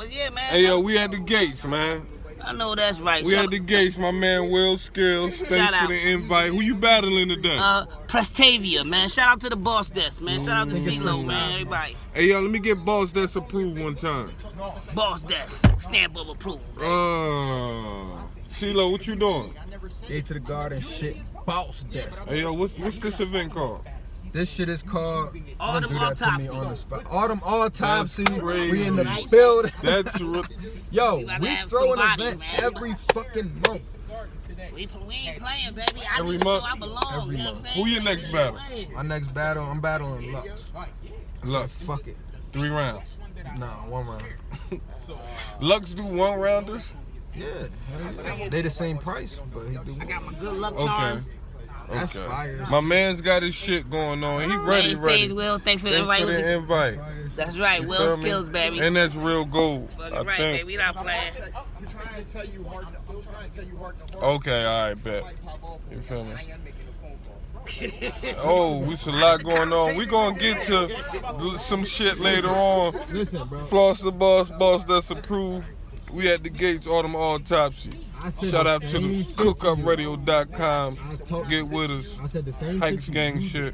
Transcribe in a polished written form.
But yeah, man. Hey, yo, we at the gates, man. I know that's right. We at the gates, my man Will Skills. Thanks for the invite. Who you battling today? Prestavia, man. Shout out to the boss desk, man. Shout out to CeeLo, man. Everybody. Hey, yo, let me get boss desk approved one time. Boss desk, stamp of approval. CeeLo, what you doing? Gate to the Garden shit, boss desk. Hey, yo, what's this event called? This shit is called Autumn Autopsy. On the spot. Autumn Autopsy. We in the Right. building. That's Yo, We gotta we have throw an somebody, event man. every fucking month. We ain't playing, baby. I Every just month? know I belong. Every You know what I'm month. saying? Who your next battle? My next battle, I'm battling Lux. Lux. Fuck it. 3 rounds. Nah, 1 round. Lux do 1 rounders? Yeah, they the same price, but he do. I got my good luck Okay. charm. That's fire. My man's got his shit going on. He ready. Mainstage, Will. Thanks for the Thanks for the invite. invite. That's right. You Will feel me? Skills, baby. And that's real gold. Fucking I right, think. baby. We not playing. Okay, all right, bet. You feel me? Oh, we a lot going on. We gonna get to some shit later on. Listen, bro. Floss the boss that's approved. We at the gates, Autumn Autopsy. Shout out to the cookupradio.com. Get with us. I said the same Hikes gang shit.